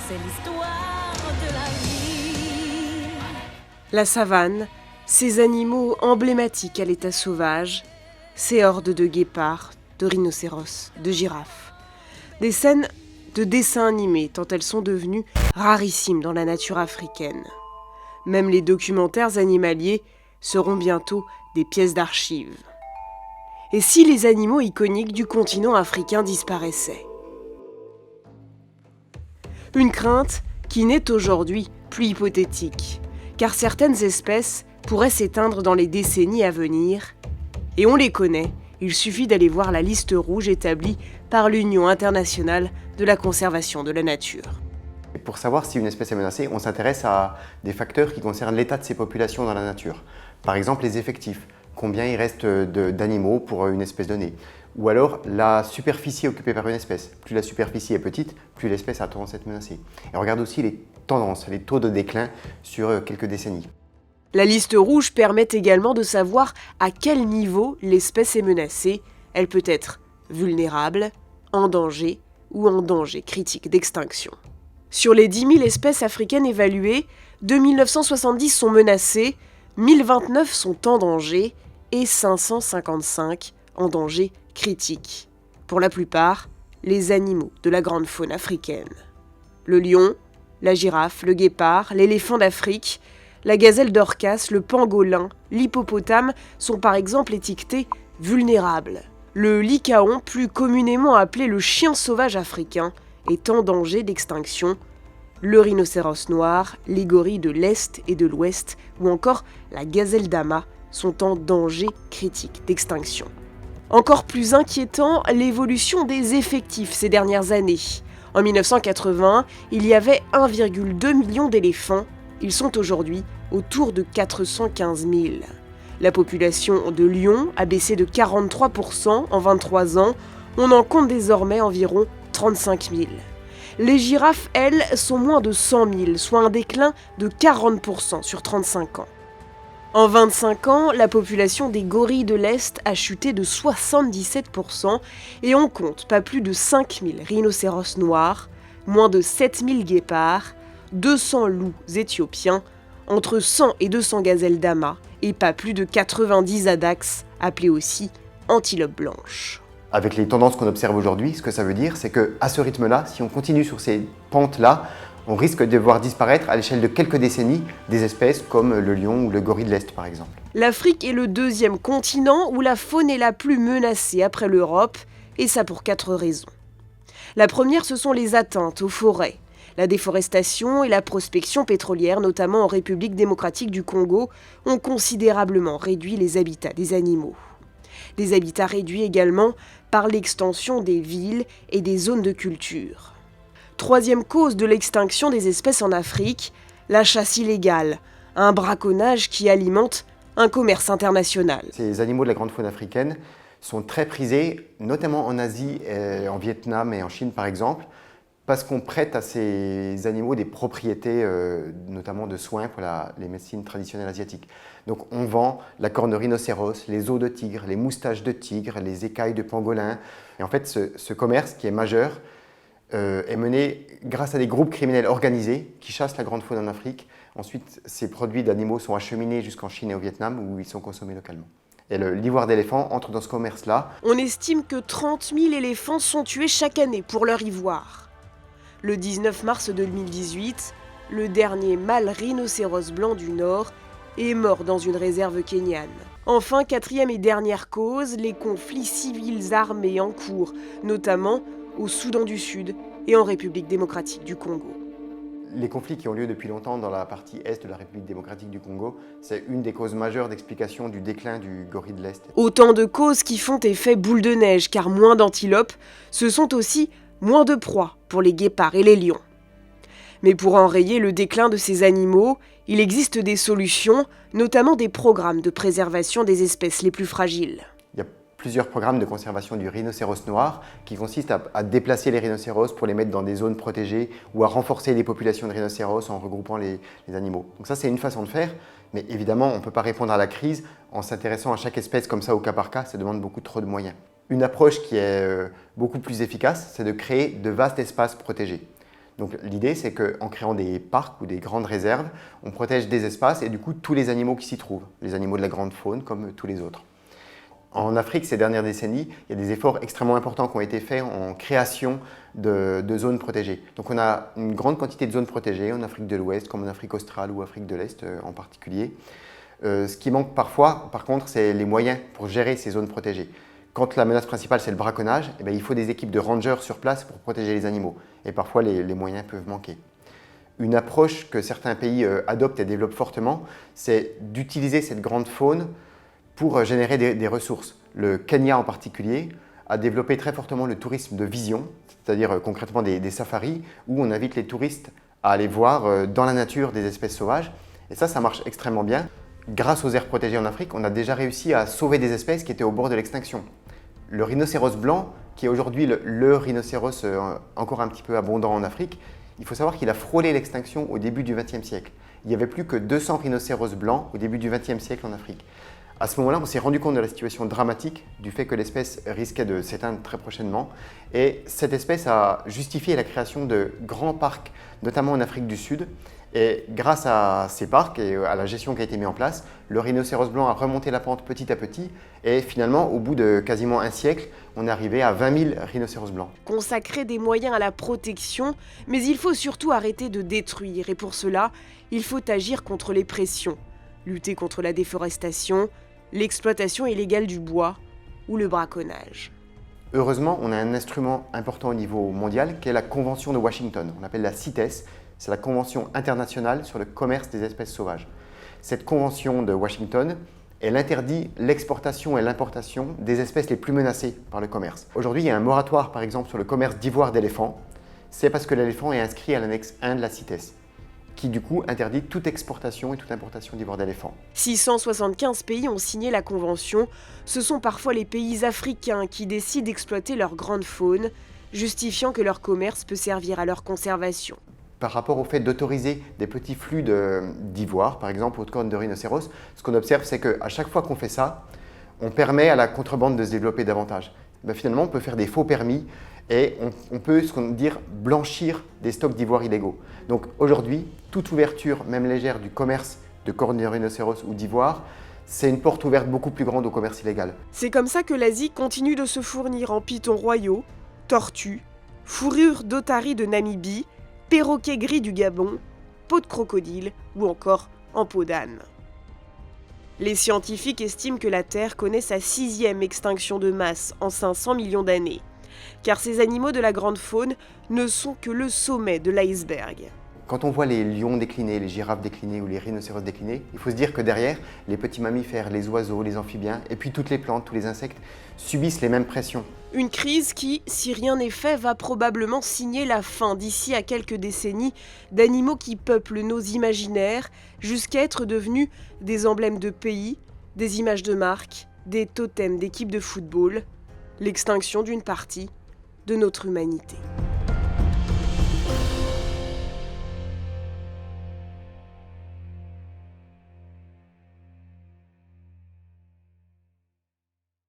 c'est l'histoire de la vie. La savane, ces animaux emblématiques à l'état sauvage, ces hordes de guépards, de rhinocéros, de girafes. Des scènes de dessins animés tant elles sont devenues rarissimes dans la nature africaine. Même les documentaires animaliers seront bientôt des pièces d'archives. Et si les animaux iconiques du continent africain disparaissaient ? Une crainte qui n'est aujourd'hui plus hypothétique, car certaines espèces pourraient s'éteindre dans les décennies à venir, et on les connaît, il suffit d'aller voir la liste rouge établie par l'Union internationale de la conservation de la nature. Et pour savoir si une espèce est menacée, on s'intéresse à des facteurs qui concernent l'état de ses populations dans la nature. Par exemple, les effectifs, combien il reste d'animaux pour une espèce donnée. Ou alors la superficie occupée par une espèce. Plus la superficie est petite, plus l'espèce a tendance à être menacée. Et on regarde aussi les tendances, les taux de déclin sur quelques décennies. La liste rouge permet également de savoir à quel niveau l'espèce est menacée. Elle peut être vulnérable, en danger ou en danger critique d'extinction. Sur les 10 000 espèces africaines évaluées, 2970 sont menacées, 1029 sont en danger et 555 en danger critique. Pour la plupart, les animaux de la grande faune africaine. Le lion, la girafe, le guépard, l'éléphant d'Afrique, la gazelle d'Orcas, le pangolin, l'hippopotame sont par exemple étiquetés vulnérables. Le lycaon, plus communément appelé le chien sauvage africain, est en danger d'extinction. Le rhinocéros noir, les gorilles de l'Est et de l'Ouest, ou encore la gazelle d'Ama, sont en danger critique d'extinction. Encore plus inquiétant, l'évolution des effectifs ces dernières années. En 1980, il y avait 1,2 million d'éléphants. Ils sont aujourd'hui autour de 415 000. La population de lions a baissé de 43% en 23 ans. On en compte désormais environ 35 000. Les girafes, elles, sont moins de 100 000, soit un déclin de 40% sur 35 ans. En 25 ans, la population des gorilles de l'Est a chuté de 77% et on compte pas plus de 5 000 rhinocéros noirs, moins de 7 000 guépards, 200 loups éthiopiens, entre 100 et 200 gazelles d'Ama et pas plus de 90 adax, appelés aussi antilopes blanches. Avec les tendances qu'on observe aujourd'hui, ce que ça veut dire, c'est qu'à ce rythme-là, si on continue sur ces pentes-là, on risque de voir disparaître à l'échelle de quelques décennies des espèces comme le lion ou le gorille de l'Est par exemple. L'Afrique est le deuxième continent où la faune est la plus menacée après l'Europe, et ça pour 4 raisons. La première, ce sont les atteintes aux forêts. La déforestation et la prospection pétrolière, notamment en République démocratique du Congo, ont considérablement réduit les habitats des animaux. Des habitats réduits également par l'extension des villes et des zones de culture. Troisième cause de l'extinction des espèces en Afrique, la chasse illégale, un braconnage qui alimente un commerce international. Ces animaux de la grande faune africaine sont très prisés, notamment en Asie, en Vietnam et en Chine par exemple, parce qu'on prête à ces animaux des propriétés, notamment de soins pour les médecines traditionnelles asiatiques. Donc on vend la corne de rhinocéros, les os de tigre, les moustaches de tigre, les écailles de pangolin. Et en fait, ce commerce qui est majeur est mené grâce à des groupes criminels organisés qui chassent la grande faune en Afrique. Ensuite, ces produits d'animaux sont acheminés jusqu'en Chine et au Vietnam où ils sont consommés localement. Et l'ivoire d'éléphant entre dans ce commerce-là. On estime que 30 000 éléphants sont tués chaque année pour leur ivoire. Le 19 mars 2018, le dernier mâle rhinocéros blanc du Nord est mort dans une réserve kenyane. Enfin, quatrième et dernière cause, les conflits civils armés en cours, notamment au Soudan du Sud et en République démocratique du Congo. Les conflits qui ont lieu depuis longtemps dans la partie est de la République démocratique du Congo, c'est une des causes majeures d'explication du déclin du gorille de l'Est. Autant de causes qui font effet boule de neige, car moins d'antilopes, ce sont aussi moins de proies pour les guépards et les lions. Mais pour enrayer le déclin de ces animaux, il existe des solutions, notamment des programmes de préservation des espèces les plus fragiles. Il y a plusieurs programmes de conservation du rhinocéros noir qui consistent à déplacer les rhinocéros pour les mettre dans des zones protégées ou à renforcer les populations de rhinocéros en regroupant les animaux. Donc ça, c'est une façon de faire, mais évidemment, on ne peut pas répondre à la crise en s'intéressant à chaque espèce comme ça au cas par cas, ça demande beaucoup trop de moyens. Une approche qui est beaucoup plus efficace, c'est de créer de vastes espaces protégés. Donc l'idée, c'est qu'en créant des parcs ou des grandes réserves, on protège des espaces et du coup tous les animaux qui s'y trouvent, les animaux de la grande faune comme tous les autres. En Afrique, ces dernières décennies, il y a des efforts extrêmement importants qui ont été faits en création de zones protégées. Donc on a une grande quantité de zones protégées en Afrique de l'Ouest, comme en Afrique australe ou Afrique de l'Est en particulier. Ce qui manque parfois, par contre, c'est les moyens pour gérer ces zones protégées. Quand la menace principale, c'est le braconnage, eh bien, il faut des équipes de rangers sur place pour protéger les animaux. Et parfois, les moyens peuvent manquer. Une approche que certains pays adoptent et développent fortement, c'est d'utiliser cette grande faune pour générer des ressources. Le Kenya en particulier a développé très fortement le tourisme de vision, c'est-à-dire concrètement des safaris, où on invite les touristes à aller voir dans la nature des espèces sauvages. Et ça marche extrêmement bien. Grâce aux aires protégées en Afrique, on a déjà réussi à sauver des espèces qui étaient au bord de l'extinction. Le rhinocéros blanc, qui est aujourd'hui le rhinocéros encore un petit peu abondant en Afrique, il faut savoir qu'il a frôlé l'extinction au début du XXe siècle. Il n'y avait plus que 200 rhinocéros blancs au début du XXe siècle en Afrique. À ce moment-là, on s'est rendu compte de la situation dramatique, du fait que l'espèce risquait de s'éteindre très prochainement. Et cette espèce a justifié la création de grands parcs, notamment en Afrique du Sud. Et grâce à ces parcs et à la gestion qui a été mise en place, le rhinocéros blanc a remonté la pente petit à petit. Et finalement, au bout de quasiment un siècle, on est arrivé à 20 000 rhinocéros blancs. Consacrer des moyens à la protection, mais il faut surtout arrêter de détruire. Et pour cela, il faut agir contre les pressions, lutter contre la déforestation, l'exploitation illégale du bois ou le braconnage. Heureusement, on a un instrument important au niveau mondial qui est la Convention de Washington. On l'appelle la CITES, c'est la Convention internationale sur le commerce des espèces sauvages. Cette convention de Washington, elle interdit l'exportation et l'importation des espèces les plus menacées par le commerce. Aujourd'hui, il y a un moratoire par exemple sur le commerce d'ivoire d'éléphant. C'est parce que l'éléphant est inscrit à l'annexe 1 de la CITES, qui du coup interdit toute exportation et toute importation d'ivoire d'éléphant. 675 pays ont signé la convention. Ce sont parfois les pays africains qui décident d'exploiter leur grande faune, justifiant que leur commerce peut servir à leur conservation. Par rapport au fait d'autoriser des petits flux d'ivoire, par exemple, aux cornes de rhinocéros, ce qu'on observe, c'est qu'à chaque fois qu'on fait ça, on permet à la contrebande de se développer davantage. Finalement, on peut faire des faux permis et on peut dire blanchir des stocks d'ivoire illégaux. Donc aujourd'hui, toute ouverture, même légère, du commerce de cornes de rhinocéros ou d'ivoire, c'est une porte ouverte beaucoup plus grande au commerce illégal. C'est comme ça que l'Asie continue de se fournir en pitons royaux, tortues, fourrures d'otaries de Namibie, perroquets gris du Gabon, peau de crocodile ou encore en peau d'âne. Les scientifiques estiment que la Terre connaît sa 6e extinction de masse en 500 millions d'années, car ces animaux de la grande faune ne sont que le sommet de l'iceberg. Quand on voit les lions déclinés, les girafes déclinées ou les rhinocéros déclinés, il faut se dire que derrière, les petits mammifères, les oiseaux, les amphibiens et puis toutes les plantes, tous les insectes subissent les mêmes pressions. Une crise qui, si rien n'est fait, va probablement signer la fin d'ici à quelques décennies d'animaux qui peuplent nos imaginaires jusqu'à être devenus des emblèmes de pays, des images de marques, des totems d'équipes de football, l'extinction d'une partie de notre humanité.